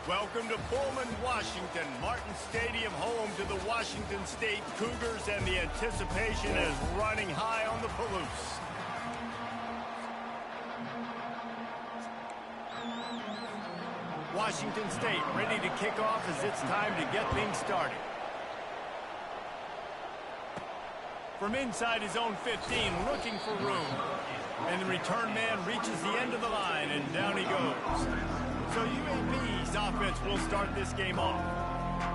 Welcome to Pullman, Washington. Martin Stadium, home to the Washington State Cougars, and the anticipation is running high on the Palouse. Washington State ready to kick off as it's time to get things started. From inside his own 15, looking for room. And the return man reaches the end of the line, and down he goes. So UAB's offense will start this game off.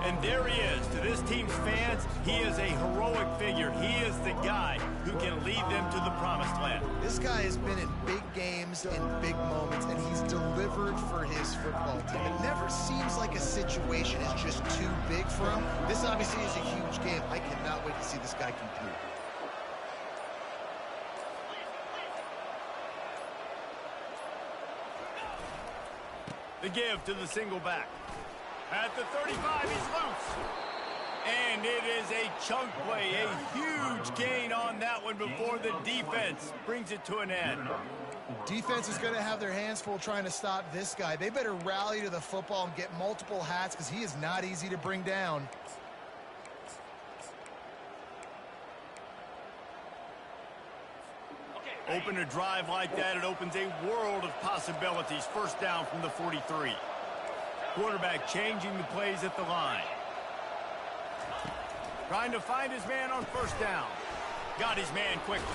And there he is. To this team's fans, he is a heroic figure. He is the guy who can lead them to the promised land. This guy has been in big games, in big moments, and he's delivered for his football team. It never seems like a situation is just too big for him. This obviously is a huge game. I cannot wait to see this guy compete. The give to the single back. At the 35, he's loose. And it is a chunk play, a huge gain on that one before the defense brings it to an end. Defense is going to have their hands full trying to stop this guy. They better rally to the football and get multiple hats because he is not easy to bring down. Open a drive like that, it opens a world of possibilities. First down from the 43. Quarterback changing the plays at the line. Trying to find his man on first down. Got his man quickly.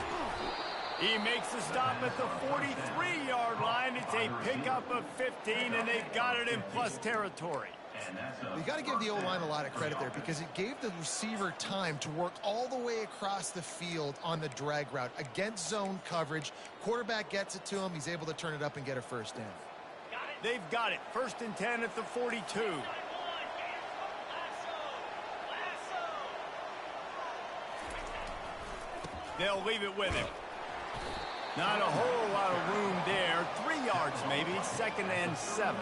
He makes the stop at the 43-yard line. It's a pickup of 15, and they've got it in plus territory. You got to give the O-line a lot of credit there because it gave the receiver time to work all the way across the field on the drag route against zone coverage. Quarterback gets it to him. He's able to turn it up and get a first down. They've got it. First and 10 at the 42. They'll leave it with him. Not a whole lot of room there. 3 yards maybe. Second and 7.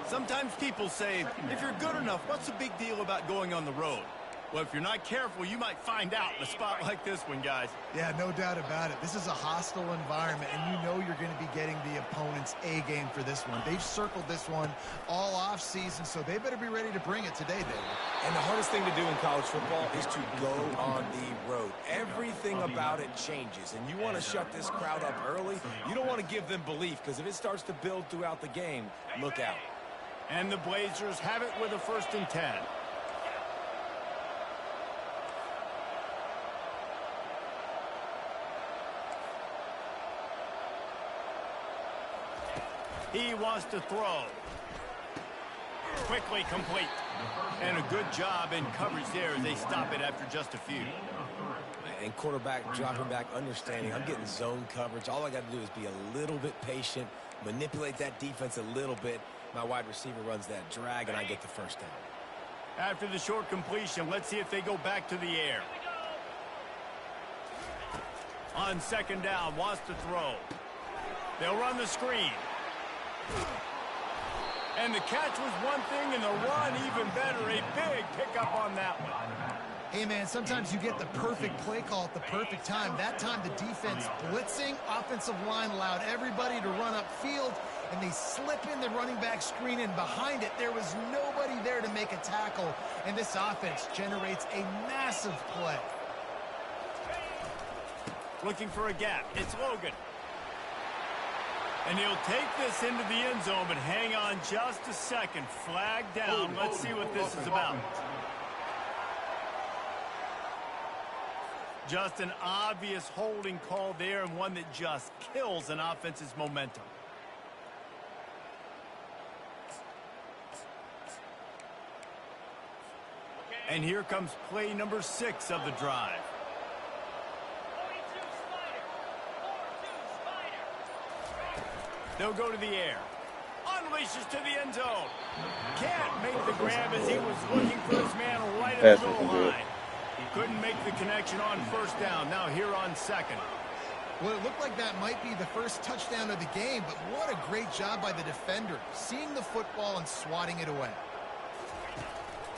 Sometimes people say, if you're good enough, what's the big deal about going on the road? Well, if you're not careful, you might find out in a spot like this one, guys. Yeah, no doubt about it. This is a hostile environment, and you know you're going to be getting the opponent's A-game for this one. They've circled this one all off-season, so they better be ready to bring it today, David. And the hardest thing to do in college football is to go on the road. Everything about it changes, and you want to shut this crowd up early. You don't want to give them belief, because if it starts to build throughout the game, look out. And the Blazers have it with a first and 10. He wants to throw. Quickly complete. And a good job in coverage there as they stop it after just a few. And quarterback dropping back, understanding I'm getting zone coverage. All I got to do is be a little bit patient, manipulate that defense a little bit. My wide receiver runs that drag, and I get the first down. After the short completion, let's see if they go back to the air. On second down, wants to throw. They'll run the screen. And the catch was one thing, and the run even better. A big pickup on that one. Hey, man, sometimes you get the perfect play call at the perfect time. That time the defense blitzing, offensive line allowed everybody to run upfield, and they slip in the running back screen, and behind it there was nobody there to make a tackle, and this offense generates a massive play. Looking for a gap. It's Logan. And he'll take this into the end zone, but hang on just a second. Flag down. Let's see what this is about. Just an obvious holding call there, and one that just kills an offense's momentum. And here comes play number 6 of the drive. They'll go to the air. Unleashes to the end zone. Can't make the grab as he was looking for his man right at the goal line. He couldn't make the connection on first down. Now here on second. Well, it looked like that might be the first touchdown of the game, but what a great job by the defender, seeing the football and swatting it away.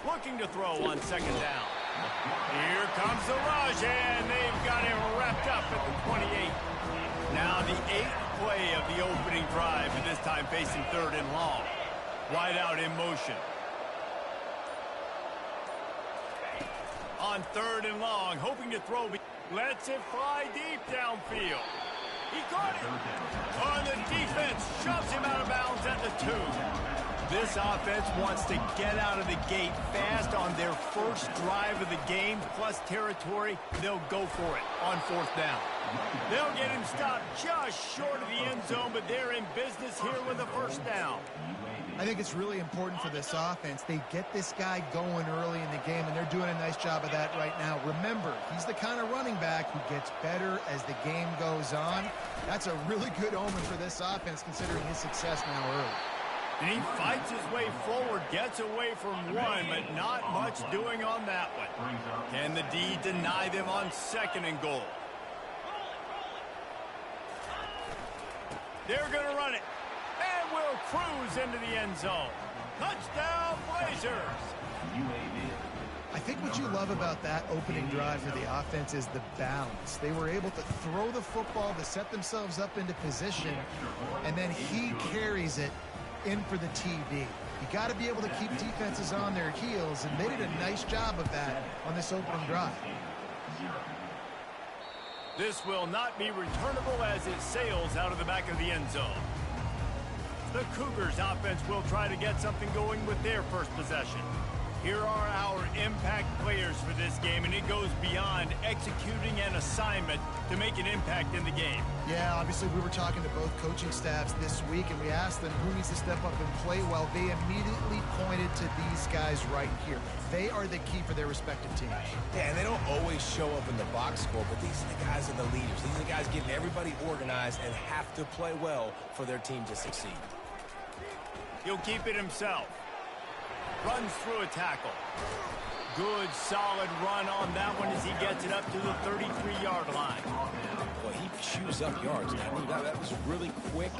Looking to throw on second down. Here comes the rush, and they've got him wrapped up at the 28. Now the 8th play of the opening drive, and this time facing third and long. Wide out in motion. On 3rd and long, hoping to throw. Lets it fly deep downfield. He got it. On the defense, shoves him out of bounds at the 2. This offense wants to get out of the gate fast on their first drive of the game, plus territory. They'll go for it on 4th down. They'll get him stopped just short of the end zone, but they're in business here with a 1st down. I think it's really important for this offense. They get this guy going early in the game, and they're doing a nice job of that right now. Remember, he's the kind of running back who gets better as the game goes on. That's a really good omen for this offense, considering his success now early. And he fights his way forward, gets away from one, but not much doing on that one. Can the D deny them on 2nd and goal? They're going to run it. And will cruise into the end zone. Touchdown, Blazers! I think what you love about that opening drive for the offense is the balance. They were able to throw the football to set themselves up into position, and then he carries it in for the TD. You got to be able to keep defenses on their heels, and they did a nice job of that on this opening drive. This will not be returnable as it sails out of the back of the end zone. The Cougars offense will try to get something going with their first possession. Here are our impact players for this game, and it goes beyond executing an assignment to make an impact in the game. Yeah, obviously we were talking to both coaching staffs this week, and we asked them who needs to step up and play well. They immediately pointed to these guys right here. They are the key for their respective teams. Yeah, and they don't always show up in the box score, but these are the guys are the leaders. These are the guys getting everybody organized and have to play well for their team to succeed. He'll keep it himself. Runs through a tackle. Good, solid run on that one as he gets it up to the 33-yard line. Well, he chews up yards. That was really quick,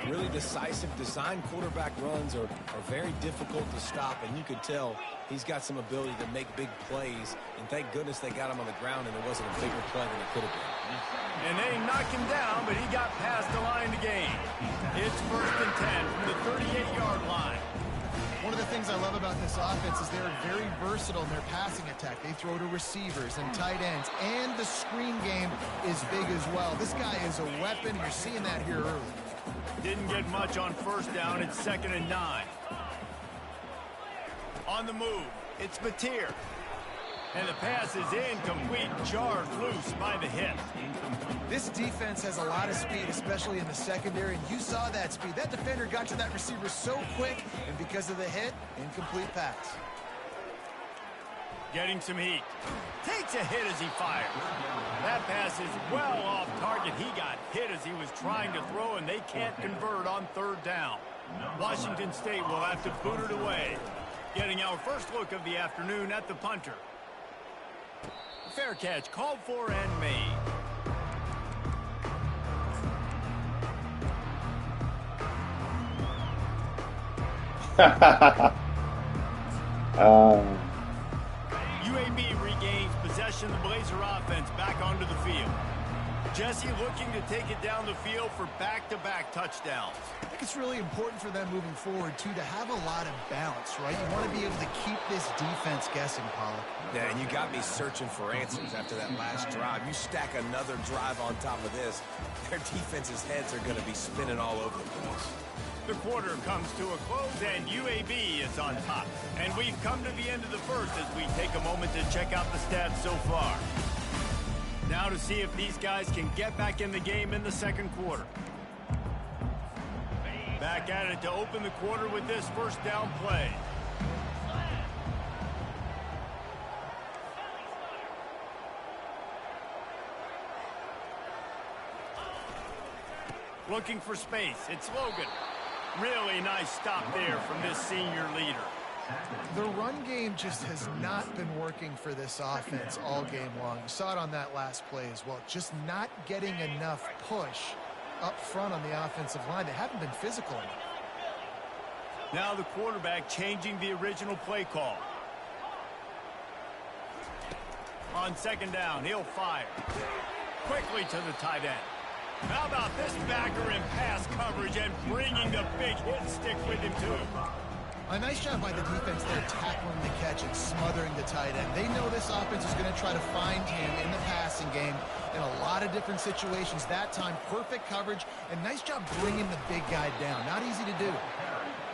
really decisive. Design quarterback runs are very difficult to stop, and you could tell he's got some ability to make big plays. And thank goodness they got him on the ground and it wasn't a bigger play than it could have been. And they knocked him down, but he got past the line to gain. It's 1st and 10 from the 38-yard line. One of the things I love about this offense is they're very versatile in their passing attack. They throw to receivers and tight ends, and the screen game is big as well. This guy is a weapon. You're seeing that here early. Didn't get much on 1st down. It's 2nd and 9. On the move, it's Mateer. And the pass is incomplete, jarred loose by the hit. This defense has a lot of speed, especially in the secondary, and you saw that speed. That defender got to that receiver so quick, and because of the hit, incomplete pass. Getting some heat. Takes a hit as he fires. That pass is well off target. He got hit as he was trying to throw, and they can't convert on 3rd down. Washington State will have to boot it away. Getting our first look of the afternoon at the punter. Fair catch called for and made. UAB regains possession of the Blazer offense back onto the field. Jesse looking to take it down the field for back-to-back touchdowns. I think it's really important for them moving forward, too, to have a lot of balance, right? You want to be able to keep this defense guessing, Pollock. Yeah, and you got me searching for answers after that last drive. You stack another drive on top of this, their defense's heads are going to be spinning all over the place. The quarter comes to a close, and UAB is on top. And we've come to the end of the first as we take a moment to check out the stats so far. Now to see if these guys can get back in the game in the 2nd quarter. Back at it to open the quarter with this 1st down play. Looking for space. It's Logan. Really nice stop there from this senior leader. The run game just has not been working for this offense all game long. You saw it on that last play as well. Just not getting enough push up front on the offensive line. They haven't been physical enough. Now the quarterback changing the original play call. On 2nd down, he'll fire. Quickly to the tight end. How about this backer in pass coverage and bringing the big hit stick with him, too? A nice job by the defense there, tackling the catch and smothering the tight end. They know this offense is going to try to find him in the passing game in a lot of different situations. That time, perfect coverage, and nice job bringing the big guy down. Not easy to do.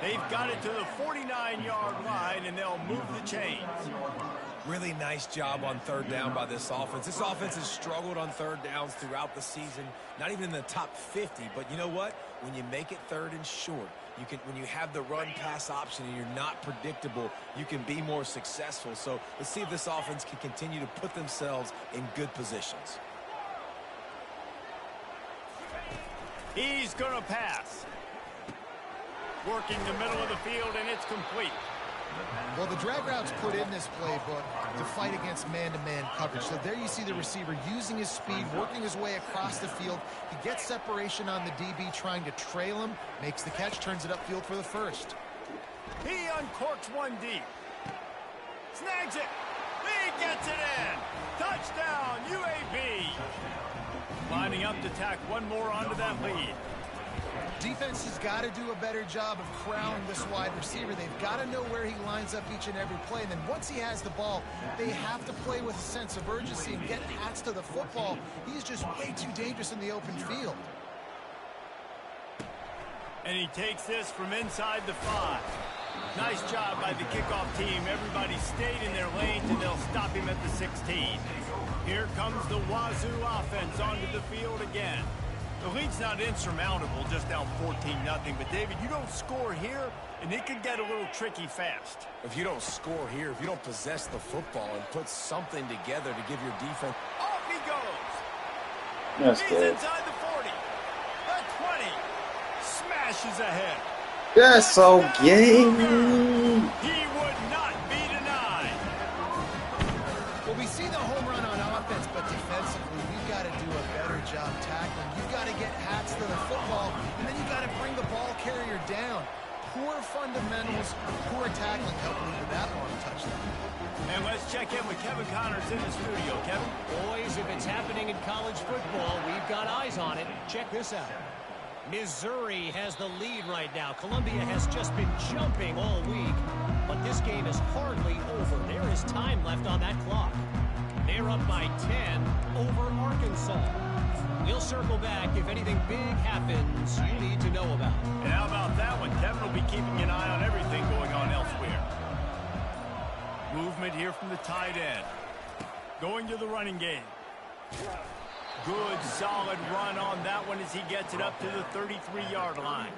They've got it to the 49-yard line, and they'll move the chains. Really nice job on third down by this offense. This offense has struggled on third downs throughout the season, not even in the top 50. But you know what? When you make it third and short, when you have the run-pass option and you're not predictable, you can be more successful. So let's see if this offense can continue to put themselves in good positions. He's going to pass. Working the middle of the field, and it's complete. Well, the drag route's put in this playbook to fight against man-to-man coverage. So there you see the receiver using his speed, working his way across the field. He gets separation on the DB, trying to trail him, makes the catch, turns it upfield for the first. He uncorks one deep. Snags it. He gets it in. Touchdown, UAB. Lining up to tack one more onto that lead. Defense has got to do a better job of corralling this wide receiver. They've got to know where he lines up each and every play. And then once he has the ball, they have to play with a sense of urgency and get hats to the football. He's just way too dangerous in the open field. And he takes this from inside the 5. Nice job by the kickoff team. Everybody stayed in their lanes, and they'll stop him at the 16. Here comes the Wazoo offense onto the field again. The lead's not insurmountable, just down 14-0. But, David, you don't score here, and it could get a little tricky fast. If you don't score here, if you don't possess the football and put something together to give your defense... Off he goes. That's He's good. inside the 40. The 20. Smashes ahead. That's so gay. He would not be denied. Well, we see the home run on offense, but defensively, we've got to do a better job tackling. You've got to get hats to the football, and then you've got to bring the ball carrier down. Poor fundamentals, poor tackling helped lead to that long touchdown. And let's check in with Kevin Connors in the studio. Kevin? Boys, if it's happening in college football, we've got eyes on it. Check this out. Missouri has the lead right now. Columbia has just been jumping all week, but this game is hardly over. There is time left on that clock. They're up by 10 over Arkansas. We'll circle back if anything big happens you need to know about. And how about that one? Kevin will be keeping an eye on everything going on elsewhere. Movement here from the tight end. Going to the running game. Good, solid run on that one as he gets it up to the 33-yard line.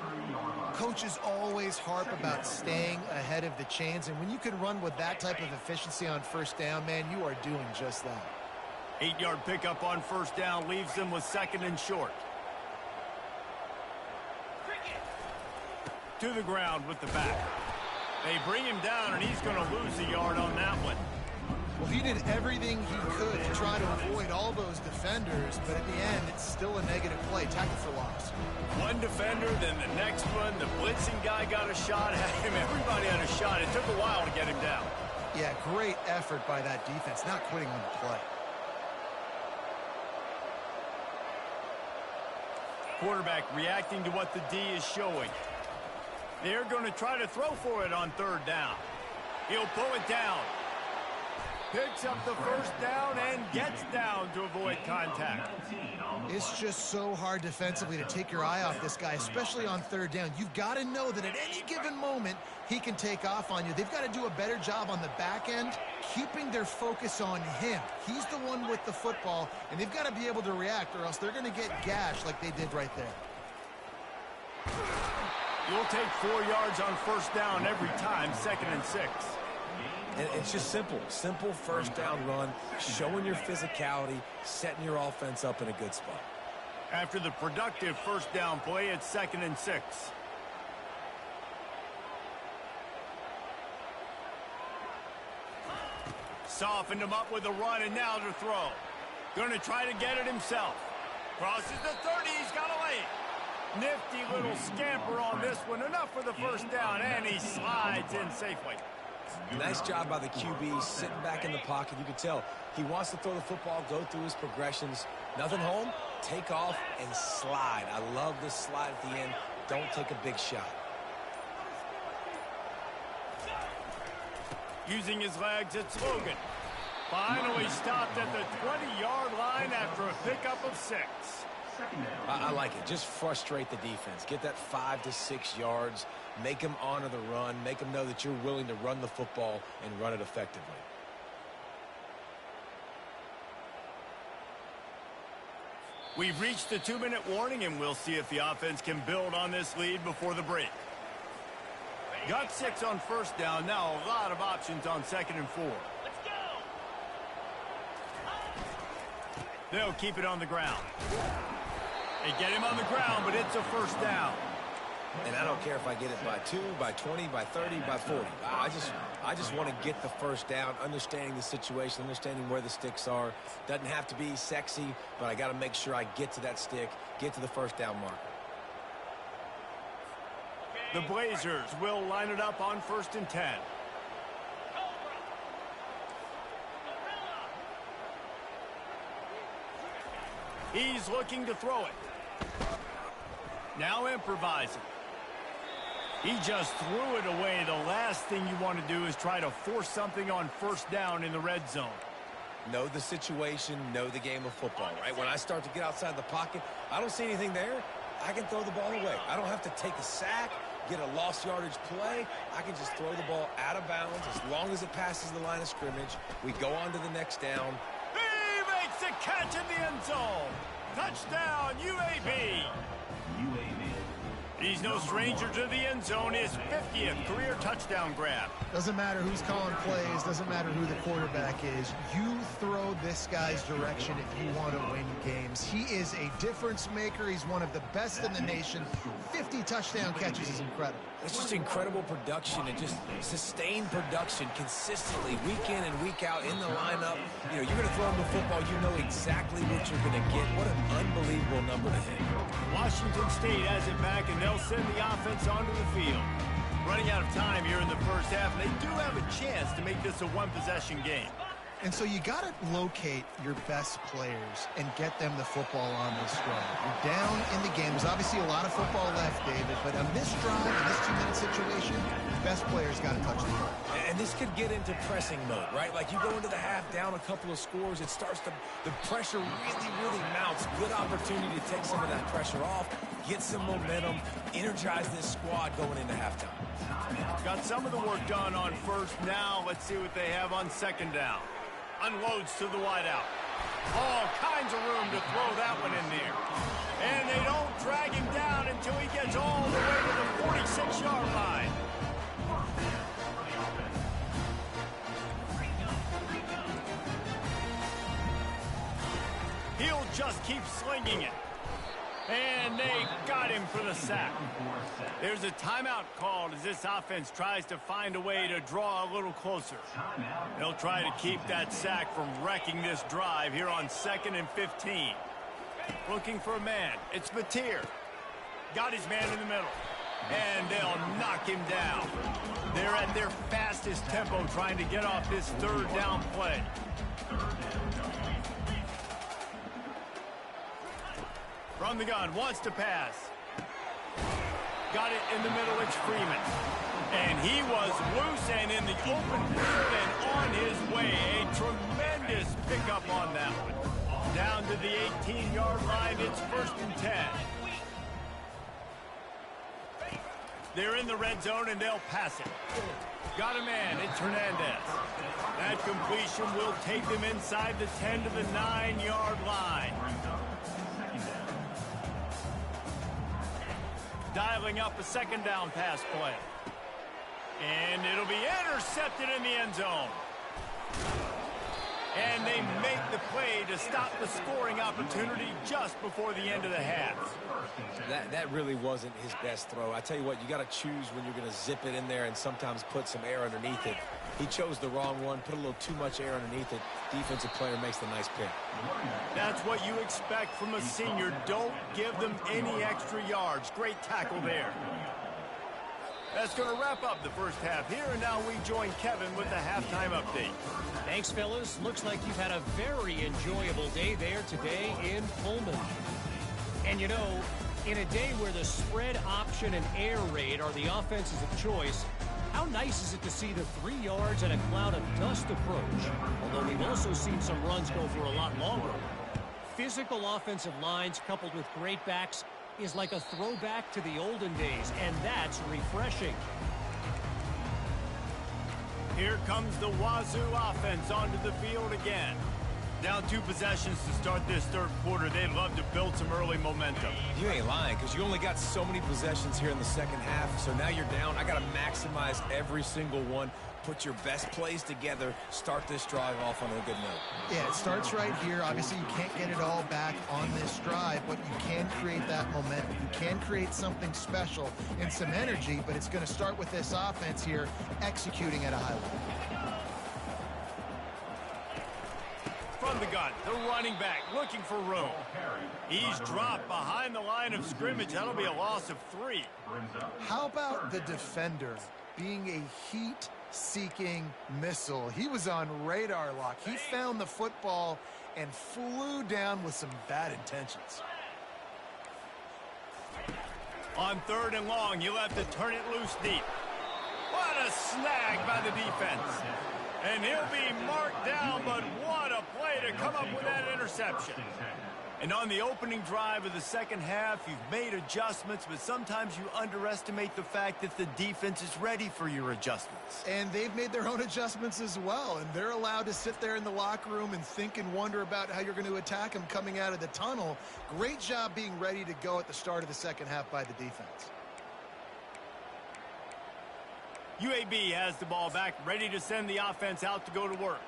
Coaches always harp about staying ahead of the chains, and when you can run with that type of efficiency on first down, man, you are doing just that. 8-yard pickup on first down leaves them with second and short. To the ground with the back. They bring him down, and he's going to lose a yard on that one. Well, he did everything he could to try to avoid all those defenders, but at the end, it's still a negative play. Tackle for loss. One defender, then the next one. The blitzing guy got a shot at him. Everybody had a shot. It took a while to get him down. Yeah, great effort by that defense, not quitting on the play. Quarterback reacting to what the D is showing. They're going to try to throw for it on third down. He'll pull it down. Picks up the first down and gets down to avoid contact. It's just so hard defensively to take your eye off this guy, especially on third down. You've got to know that at any given moment, he can take off on you. They've got to do a better job on the back end, keeping their focus on him. He's the one with the football, and they've got to be able to react, or else they're going to get gashed like they did right there. You'll take 4 yards on first down every time, 2nd and 6. And it's just simple first down run, showing your physicality, setting your offense up in a good spot. After the productive first down play, it's 2nd and 6. Softened him up with a run, and now to throw. Going to try to get it himself. Crosses the 30, he's got a lane. Nifty little scamper on this one. Enough for the first down, and he slides in safely. Nice job by the QB, sitting back in the pocket. You can tell he wants to throw the football, go through his progressions. Nothing home, take off, and slide. I love this slide at the end. Don't take a big shot. Using his legs, it's Logan. Finally stopped at the 20-yard line after a pickup of 6. I like it. Just frustrate the defense. Get that 5 to 6 yards. Make them honor the run. Make them know that you're willing to run the football and run it effectively. We've reached the 2-minute warning, and we'll see if the offense can build on this lead before the break. Got 6 on first down. Now a lot of options on 2nd and 4. Let's go. They'll keep it on the ground. They get him on the ground, but it's a first down. And I don't care if I get it by 2, by 20, by 30, by 40. I just want to get the first down, understanding the situation, understanding where the sticks are. Doesn't have to be sexy, but I got to make sure I get to that stick, get to the first down marker. The Blazers will line it up on 1st and 10. He's looking to throw it. Now improvising. He just threw it away. The last thing you want to do is try to force something on first down in the red zone. Know the situation, know the game of football, right? When I start to get outside the pocket, I don't see anything there. I can throw the ball away. I don't have to take a sack, get a lost yardage play. I can just throw the ball out of bounds as long as it passes the line of scrimmage. We go on to the next down. He makes a catch in the end zone. Touchdown, UAB. He's no stranger to the end zone. His 50th career touchdown grab. Doesn't matter who's calling plays. Doesn't matter who the quarterback is. You throw this guy's direction if you want to win games. He is a difference maker. He's one of the best in the nation. 50 touchdown catches is incredible. It's just incredible production and just sustained production consistently week in and week out in the lineup. You know, you're going to throw him the football. You know exactly what you're going to get. What an unbelievable number to hit. Washington State has it back, and they'll send the offense onto the field. Running out of time here in the first half, and they do have a chance to make this a one-possession game. And so you got to locate your best players and get them the football on this drive. You're down in the game. There's obviously a lot of football left, David, but on this drive, in this 2-minute situation, your best players got to touch the ball. And this could get into pressing mode, right? Like you go into the half down a couple of scores, it starts to, the pressure really mounts. Good opportunity to take some of that pressure off, get some momentum, energize this squad going into halftime. Got some of the work done on first. Now let's see what they have on 2nd down. Unloads to the wideout. All kinds of room to throw that one in there. And they don't drag him down until he gets all the way to the 46-yard line. He'll just keep slinging it. And they got him for the sack. There's a timeout called as this offense tries to find a way to draw a little closer. They'll try to keep that sack from wrecking this drive here on 2nd and 15. Looking for a man. It's Mateer. Got his man in the middle. And they'll knock him down. They're at their fastest tempo trying to get off this 3rd down play. From the gun, wants to pass. Got it in the middle, it's Freeman. And he was loose and in the open field and on his way. A tremendous pickup on that one. Down to the 18-yard line, it's 1st and 10. They're in the red zone and they'll pass it. Got a man, it's Hernandez. That completion will take them inside the 10 to the 9-yard line. Dialing up a 2nd down pass play. And it'll be intercepted in the end zone. And they make the play to stop the scoring opportunity just before the end of the half. That really wasn't his best throw. I tell you what, you got to choose when you're going to zip it in there and sometimes put some air underneath it. He chose the wrong one, put a little too much air underneath it. Defensive player makes the nice pick. That's what you expect from a senior. Don't give them any extra yards. Great tackle there. That's going to wrap up the first half here, and now we join Kevin with the halftime update. Thanks, fellas. Looks like you've had a very enjoyable day there today in Pullman. And, you know, in a day where the spread option and air raid are the offenses of choice, How nice is it to see the 3 yards and a cloud of dust approach? Although we've also seen some runs go for a lot longer. Physical offensive lines coupled with great backs is like a throwback to the olden days, and that's refreshing. Here comes the Wazoo offense onto the field again. Down 2 possessions to start this third quarter. They'd love to build some early momentum. You ain't lying, because you only got so many possessions here in the second half, so now you're down. I got to maximize every single one, put your best plays together, start this drive off on a good note. Yeah, it starts right here. Obviously, you can't get it all back on this drive, but you can create that momentum. You can create something special and some energy, but it's going to start with this offense here executing at a high level. From the gun, the running back looking for room. He's dropped behind the line of scrimmage. That'll be a loss of 3. How about the defender being a heat-seeking missile? He was on radar lock. He found the football and flew down with some bad intentions. On 3rd and long, you'll have to turn it loose deep. What a snag by the defense. And he'll be marked down, but what a play to come up with that interception. And on the opening drive of the second half, you've made adjustments, but sometimes you underestimate the fact that the defense is ready for your adjustments. And they've made their own adjustments as well, and they're allowed to sit there in the locker room and think and wonder about how you're going to attack them coming out of the tunnel. Great job being ready to go at the start of the second half by the defense. UAB has the ball back, ready to send the offense out to go to work.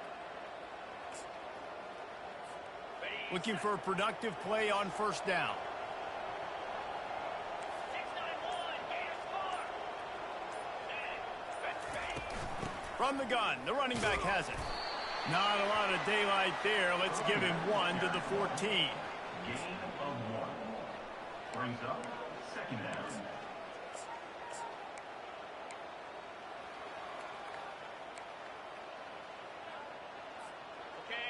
Looking for a productive play on 1st down. From the gun, the running back has it. Not a lot of daylight there. Let's give him 1 to the 14. Gain of 1. Brings up 2nd down.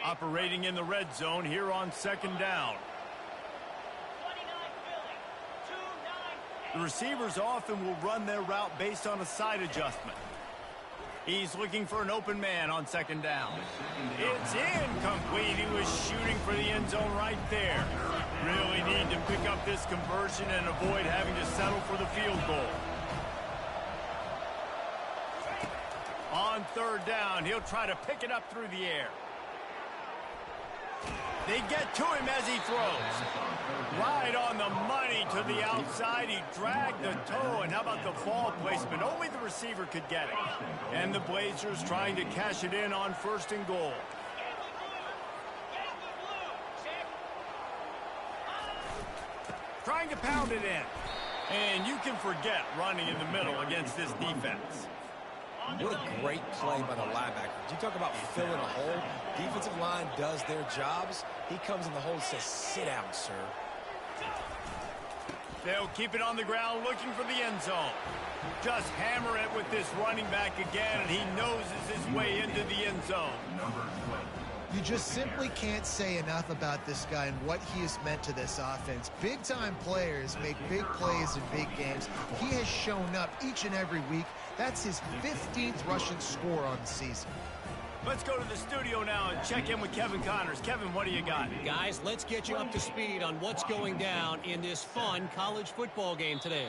Operating in the red zone here on 2nd down. The receivers often will run their route based on a side adjustment. He's looking for an open man on 2nd down. It's incomplete. He was shooting for the end zone right there. Really need to pick up this conversion and avoid having to settle for the field goal. On 3rd down, he'll try to pick it up through the air. They get to him as he throws. Right on the money to the outside. He dragged the toe, and how about the ball placement? Only the receiver could get it. And the Blazers trying to cash it in on 1st and goal. Trying to pound it in. And you can forget running in the middle against this defense. What a great play by the linebacker. You talk about filling a hole. Defensive line does their jobs. He comes in the hole and says, sit down, sir. They'll keep it on the ground looking for the end zone. Just hammer it with this running back again, and he noses his way into the end zone. You just simply can't say enough about this guy and what he has meant to this offense. Big-time players make big plays in big games. He has shown up each and every week. That's his 15th rushing score on the season. Let's go to the studio now and check in with Kevin Connors. Kevin, what do you got? Guys, let's get you up to speed on what's going down in this fun college football game today.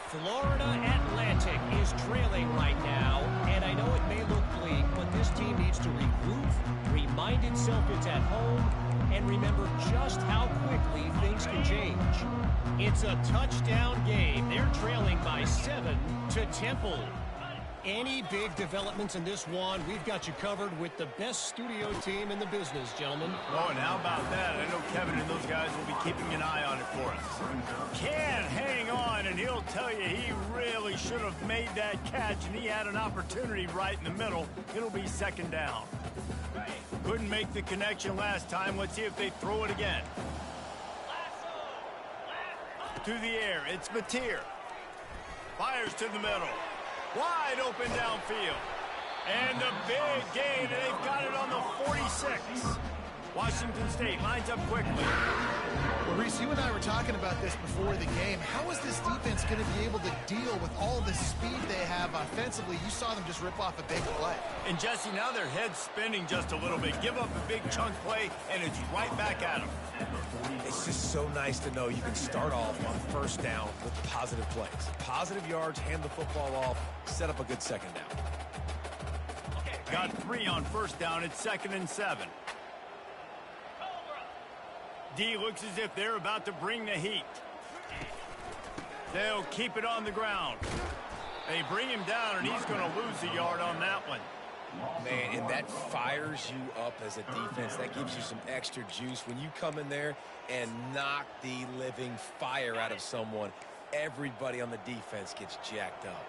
Florida Atlantic is trailing right now, and I know it may look bleak, but this team needs to regroup, remind itself it's at home, and remember just how quickly things can change. It's a touchdown game. They're trailing by 7 to Temple. Any big developments in this one, we've got you covered with the best studio team in the business, gentlemen. Oh, and how about that? I know Kevin and those guys will be keeping an eye on it for us. Can't hang on, and he'll tell you he really should have made that catch, and he had an opportunity right in the middle. It'll be 2nd down. Couldn't make the connection last time. Let's see if they throw it again. To the air, it's Mateer. Fires to the middle. Wide open downfield. And the big gain, and they've got it on the 46. Washington State lines up quickly. Well, Reese, you and I were talking about this before the game. How is this defense going to be able to deal with all the speed they have offensively. You saw them just rip off a big play. And Jesse, now their head's spinning just a little bit. Give up a big chunk play, and it's right back at them. It's just so nice to know you can start off on first down with positive plays. Positive yards, hand the football off, set up a good second down. Got 3 on first down. It's 2nd and 7. D looks as if they're about to bring the heat. They'll keep it on the ground. They bring him down, and he's going to lose a yard on that one. Man, and that fires you up as a defense. That gives you some extra juice. When you come in there and knock the living fire out of someone, everybody on the defense gets jacked up.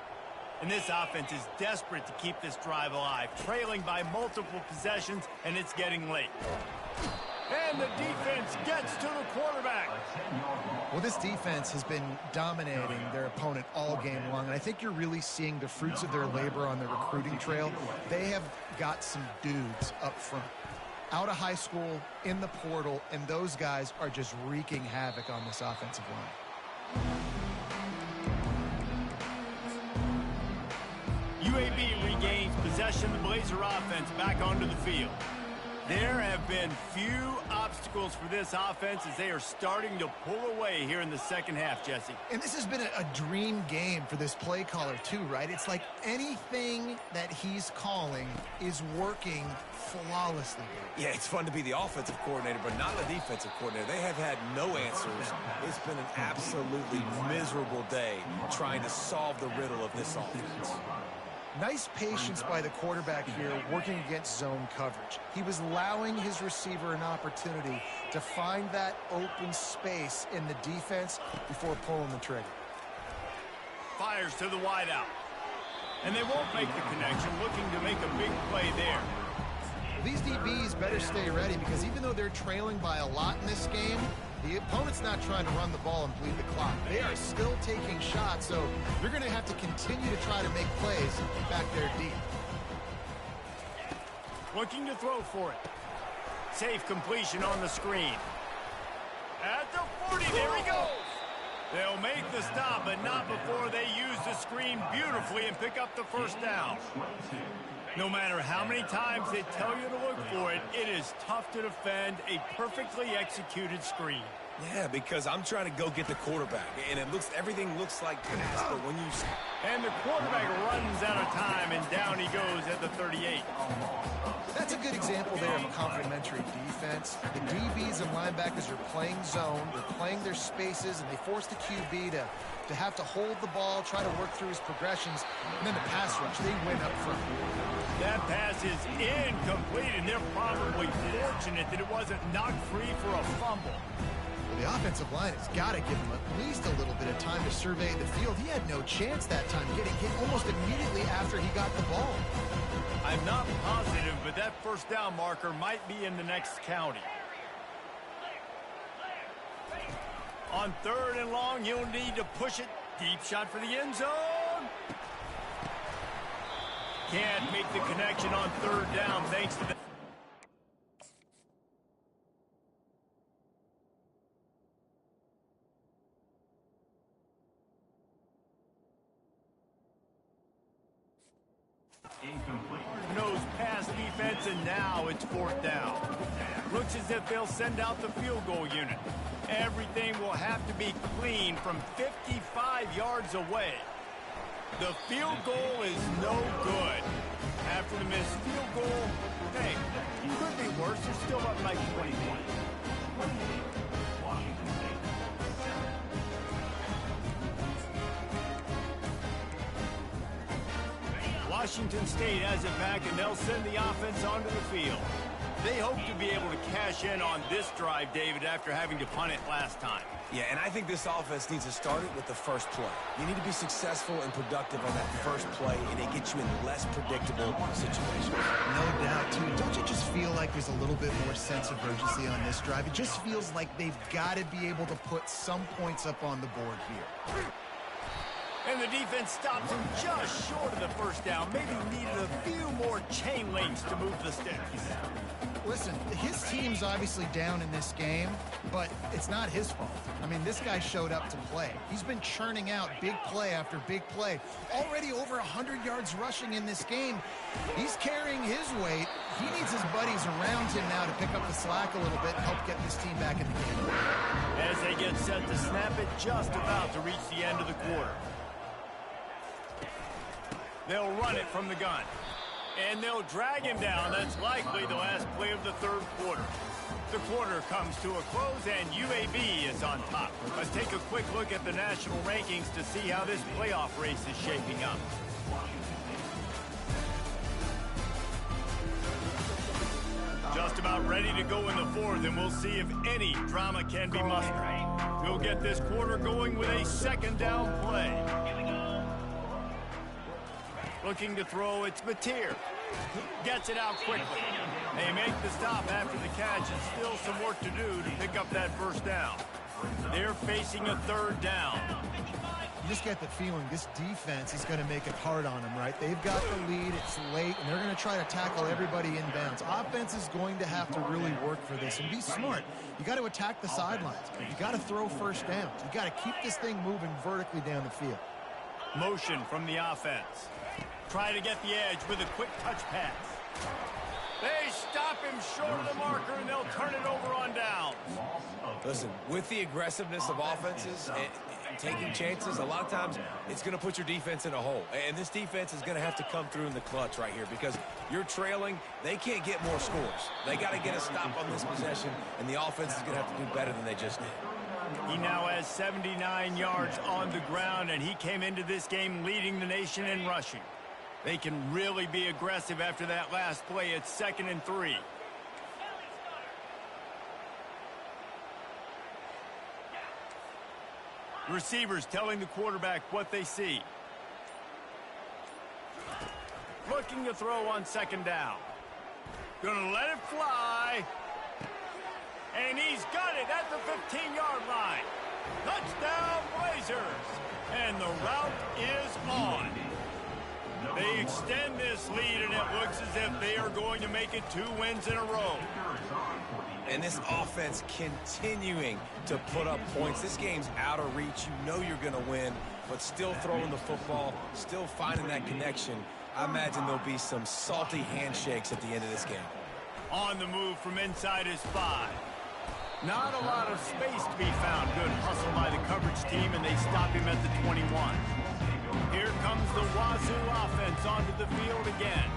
And this offense is desperate to keep this drive alive, trailing by multiple possessions, and it's getting late. And the defense gets to the quarterback. Well, this defense has been dominating their opponent all game long, and I think you're really seeing the fruits of their labor on the recruiting trail. They have got some dudes up front, out of high school, in the portal, and those guys are just wreaking havoc on this offensive line. UAB regains possession of the Blazer offense back onto the field. There have been few obstacles for this offense as they are starting to pull away here in the second half, Jesse. And this has been a dream game for this play caller too, right? It's like anything that he's calling is working flawlessly. Yeah, it's fun to be the offensive coordinator, but not the defensive coordinator. They have had no answers. It's been an absolutely miserable day trying to solve the riddle of this offense. Nice patience by the quarterback here working against zone coverage. He was allowing his receiver an opportunity to find that open space in the defense before pulling the trigger. Fires to the wideout. And they won't make the connection, looking to make a big play there. These DBs better stay ready because even though they're trailing by a lot in this game, the opponent's not trying to run the ball and bleed the clock. They are still taking shots, so you're going to have to continue to try to make plays back there deep. Looking to throw for it. Safe completion on the screen. At the 40, there he goes. They'll make the stop, but not before they use the screen beautifully and pick up the first down. No matter how many times they tell you to look for it, it is tough to defend a perfectly executed screen. Yeah, because I'm trying to go get the quarterback, and everything looks like pass, but when you... And the quarterback runs out of time, and down he goes at the 38. That's a good example there of a complementary defense. The DBs and linebackers are playing zone, they're playing their spaces, and they force the QB to have to hold the ball, try to work through his progressions, and then the pass rush, they win up front. That pass is incomplete, and they're probably fortunate that it wasn't knocked free for a fumble. Well, the offensive line has got to give him at least a little bit of time to survey the field. He had no chance that time, getting hit almost immediately after he got the ball. I'm not positive, but that first down marker might be in the next county. On 3rd and long, you'll need to push it. Deep shot for the end zone. Can't make the connection on 3rd down thanks to the... Incomplete. Nose pass defense, and now it's 4th down. Looks as if they'll send out the field goal unit. Everything will have to be clean from 55 yards away. The field goal is no good. After the missed field goal, hey, could be worse. They're still up like 20 points. Washington State. Washington State has it back, and they'll send the offense onto the field. They hope to be able to cash in on this drive, David, after having to punt it last time. Yeah, and I think this offense needs to start it with the first play. You need to be successful and productive on that first play, and it gets you in less predictable situations. No doubt, too. Don't you just feel like there's a little bit more sense of urgency on this drive? It just feels like they've got to be able to put some points up on the board here. And the defense stops him just short of the first down. Maybe needed a few more chain links to move the sticks. Listen, his team's obviously down in this game, but it's not his fault. I mean, this guy showed up to play. He's been churning out big play after big play. Already over 100 yards rushing in this game. He's carrying his weight. He needs his buddies around him now to pick up the slack a little bit and help get this team back in the game. As they get set to snap it, just about to reach the end of the quarter. They'll run it from the gun. And they'll drag him down. That's likely the last play of the third quarter. The quarter comes to a close, and UAB is on top. Let's take a quick look at the national rankings to see how this playoff race is shaping up. Just about ready to go in the fourth, and we'll see if any drama can be mustered. We'll get this quarter going with a second down play. Looking to throw, it's Mateer. Gets it out quickly. They make the stop after the catch, and still some work to do to pick up that first down. They're facing a third down. You just get the feeling this defense is going to make it hard on them, right? They've got the lead, it's late, and they're going to try to tackle everybody inbounds. Offense is going to have to really work for this and be smart. You got to attack the sidelines. You got to throw first downs. You got to keep this thing moving vertically down the field. Motion from the offense. Try to get the edge with a quick touch pass. They stop him short of the marker, and they'll turn it over on downs. Listen, with the aggressiveness of offenses and taking chances, a lot of times it's going to put your defense in a hole. And this defense is going to have to come through in the clutch right here because you're trailing. They can't get more scores. They got to get a stop on this possession, and the offense is going to have to do better than they just did. He now has 79 yards on the ground, and he came into this game leading the nation in rushing. They can really be aggressive after that last play. It's 2nd and 3. Receivers telling the quarterback what they see. Looking to throw on 2nd down. Gonna let it fly. And he's got it at the 15-yard line. Touchdown, Blazers. And the route is on. They extend this lead, and it looks as if they are going to make it 2 wins in a row. And this offense continuing to put up points. This game's out of reach. You know you're going to win, but still throwing the football, still finding that connection. I imagine there'll be some salty handshakes at the end of this game. On the move from inside his 5. Not a lot of space to be found. Good hustle by the coverage team, and they stop him at the 21. Here comes the Wazoo offense onto the field again.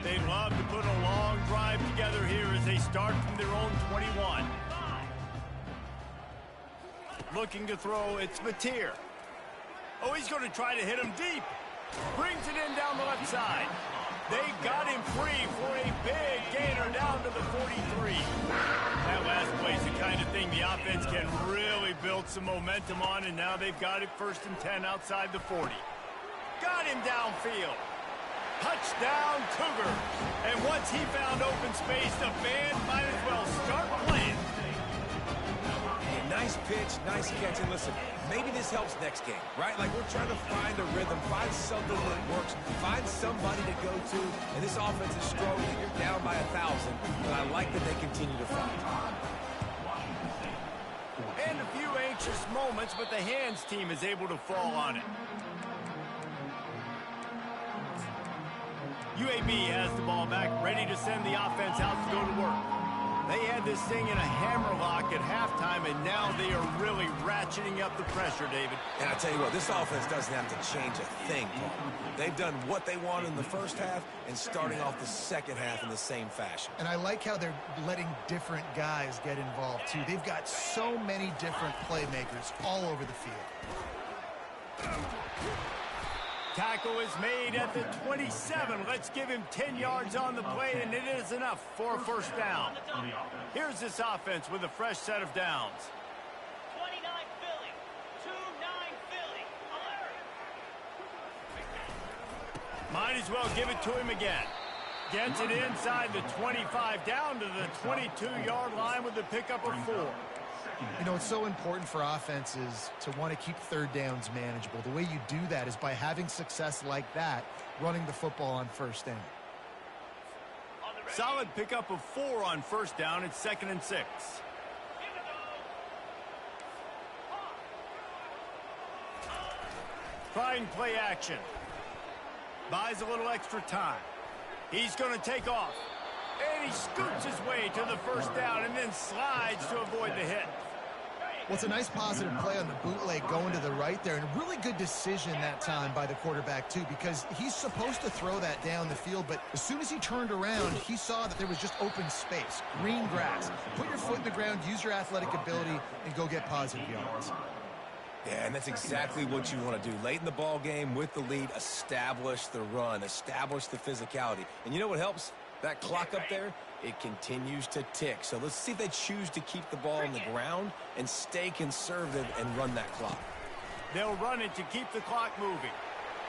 They love to put a long drive together here as they start from their own 21. Looking to throw, it's Mateer. Oh, he's going to try to hit him deep. Brings it in down the left side. They got him free for a big gainer down to the 43. That last play's the kind of thing the offense can really build some momentum on, and now they've got it 1st and 10 outside the 40. Got him downfield. Touchdown, Cougars. And once he found open space, the band might as well start playing. Nice pitch, nice catch, and listen, maybe this helps next game, right? Like we're trying to find a rhythm, find something that works, find somebody to go to, and this offense is struggling. You're down by 1,000, but I like that they continue to fight. And a few anxious moments, but the hands team is able to fall on it. UAB has the ball back, ready to send the offense out to go to work. They had this thing in a hammerlock at halftime, and now they are really ratcheting up the pressure, David. And I tell you what, this offense doesn't have to change a thing, Paul. They've done what they wanted in the first half and starting off the second half in the same fashion. And I like how they're letting different guys get involved, too. They've got so many different playmakers all over the field. Tackle is made at the 27. Let's give him 10 yards on the play, and it is enough for a first down. Here's this offense with a fresh set of downs. 29 Philly, 2-9 Philly, alert. Might as well give it to him again. Gets it inside the 25, down to the 22-yard line with the pickup of 4. You know, it's so important for offenses to want to keep third downs manageable. The way you do that is by having success like that, running the football on first down. Solid pickup of 4 on first down. It's 2nd and 6. Trying play action. Buys a little extra time. He's going to take off. And he scoots his way to the first down and then slides to avoid the hit. Well, it's a nice positive play on the bootleg going to the right there, and a really good decision that time by the quarterback, too, because he's supposed to throw that down the field, but as soon as he turned around, he saw that there was just open space, green grass. Put your foot in the ground, use your athletic ability, and go get positive yards. Yeah, and that's exactly what you want to do. Late in the ball game with the lead, establish the run, establish the physicality. And you know what helps? That clock up there, it continues to tick. So let's see if they choose to keep the ball on the ground and stay conservative and run that clock. They'll run it to keep the clock moving.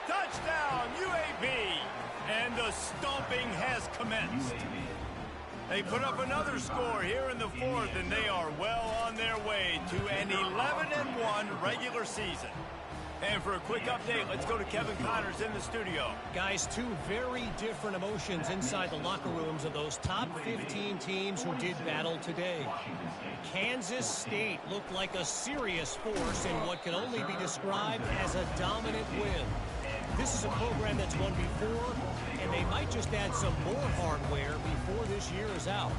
Touchdown, UAB! And the stomping has commenced. They put up another score here in the 4th, and they are well on their way to an 11-1 regular season. And for a quick update, let's go to Kevin Connors in the studio. Guys, 2 very different emotions inside the locker rooms of those top 15 teams who did battle today. Kansas State looked like a serious force in what can only be described as a dominant win. This is a program that's won before, and they might just add some more hardware before this year is out.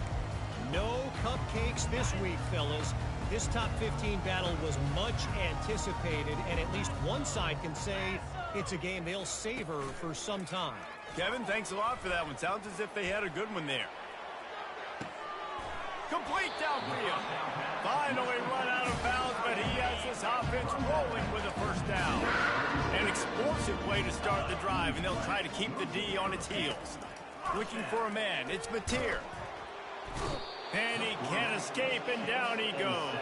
No cupcakes this week, fellas. This top 15 battle was much anticipated, and at least one side can say it's a game they'll savor for some time. Kevin, thanks a lot for that one. Sounds as if they had a good one there. Complete downfield. Finally run out of bounds, but he has this offense rolling with a first down. An explosive way to start the drive, and they'll try to keep the D on its heels. Looking for a man. It's Mateer. And he can't escape, and down he goes.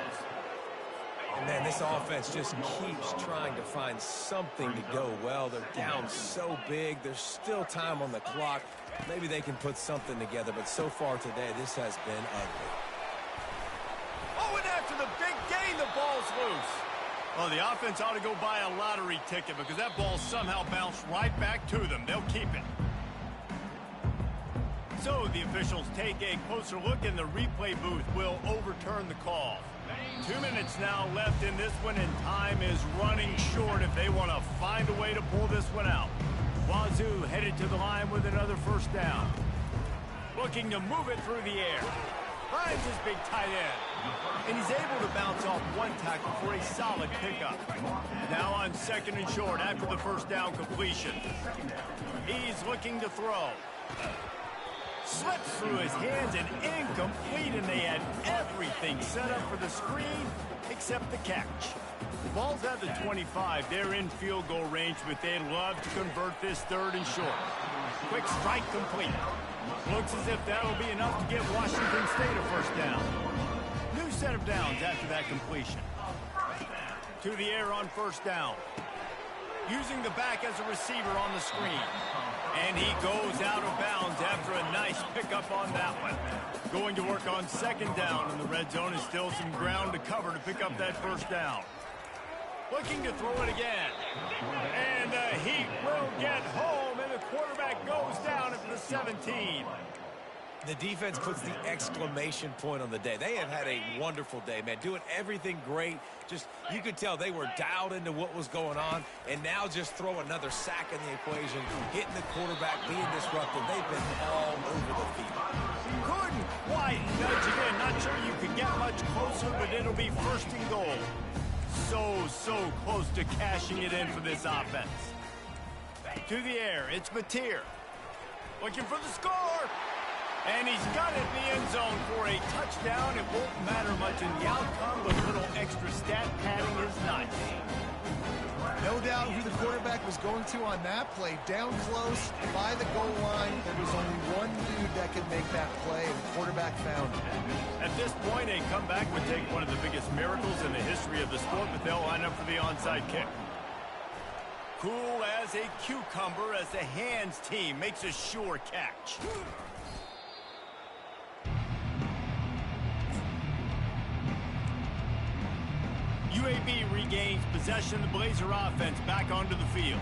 Man, this offense just keeps trying to find something to go well. They're down so big. There's still time on the clock. Maybe they can put something together, but so far today, this has been ugly. Oh, and after the big gain, the ball's loose. Well, the offense ought to go buy a lottery ticket because that ball somehow bounced right back to them. They'll keep it. So the officials take a closer look, and the replay booth will overturn the call. 2 minutes now left in this one, and time is running short if they want to find a way to pull this one out. Wazoo headed to the line with another first down. Looking to move it through the air. Finds his big tight end. And he's able to bounce off one tackle for a solid pickup. Now on 2nd and short after the first down completion. He's looking to throw. Slips through his hands and incomplete, and they had everything set up for the screen except the catch. The ball's at the 25. They're in field goal range, but they'd love to convert this 3rd and short. Quick strike complete. Looks as if that'll be enough to give Washington State a first down. New set of downs after that completion. To the air on first down. Using the back as a receiver on the screen. And he goes out of bounds after a nice pickup on that one. Going to work on 2nd down in the red zone, is still some ground to cover to pick up that first down. Looking to throw it again. And the Heat will get home, and the quarterback goes down at the 17. The defense puts the exclamation point on the day. They have had a wonderful day, man. Doing everything great. Just, you could tell they were dialed into what was going on. And now just throw another sack in the equation. Hitting the quarterback, being disruptive. They've been all over the field. Couldn't quite nudge it in. Not sure you could get much closer, but it'll be 1st and goal. So close to cashing it in for this offense. To the air, it's Mateer. Looking for the score. And he's got it in the end zone for a touchdown. It won't matter much in the outcome, but a little extra stat padding is nice. No doubt who the quarterback was going to on that play. Down close by the goal line. There was only one dude that could make that play, and the quarterback found it. At this point, a comeback would take one of the biggest miracles in the history of the sport, but they'll line up for the onside kick. Cool as a cucumber as the hands team makes a sure catch. UAB regains possession of the Blazer offense back onto the field.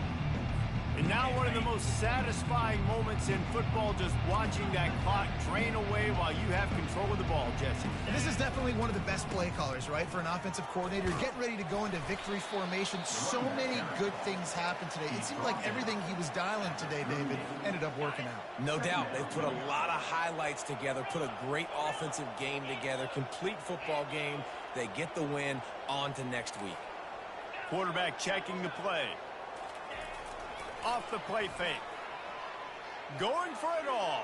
And now one of the most satisfying moments in football, just watching that clock drain away while you have control of the ball, Jesse. And this is definitely one of the best play callers, right, for an offensive coordinator. Getting ready to go into victory formation. So many good things happened today. It seemed like everything he was dialing today, David, ended up working out. No doubt. They've put a lot of highlights together, put a great offensive game together, complete football game. They get the win. On to next week. Quarterback checking the play. Off the play fake. Going for it all.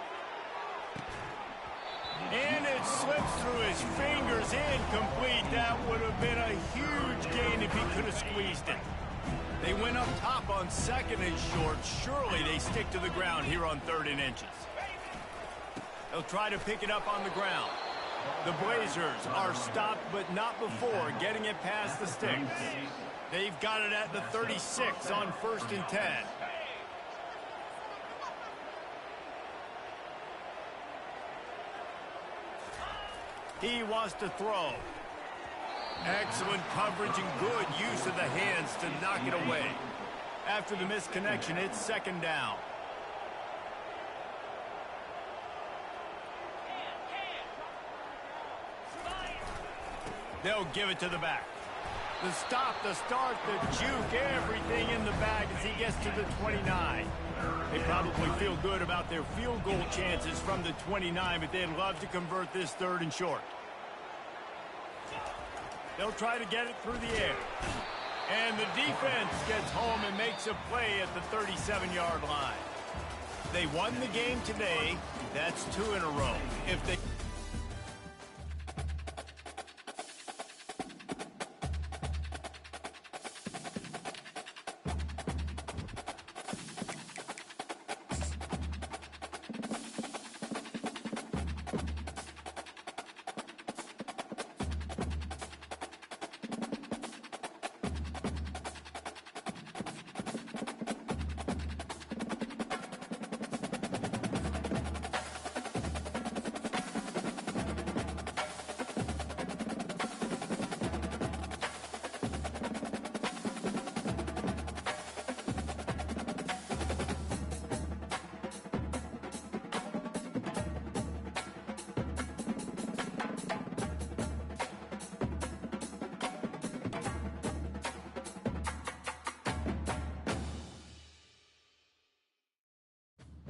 And it slips through his fingers, incomplete. That would have been a huge gain if he could have squeezed it. They went up top on 2nd and short. Surely they stick to the ground here on 3rd and inches. They'll try to pick it up on the ground. The Blazers are stopped, but not before getting it past the sticks. They've got it at the 36 on 1st and 10. He wants to throw. Excellent coverage and good use of the hands to knock it away. After the misconnection, it's 2nd down. They'll give it to the back. The stop, the start, the juke, everything in the bag as he gets to the 29. They probably feel good about their field goal chances from the 29, but they'd love to convert this 3rd and short. They'll try to get it through the air. And the defense gets home and makes a play at the 37-yard line. They won the game today. That's 2 in a row. If they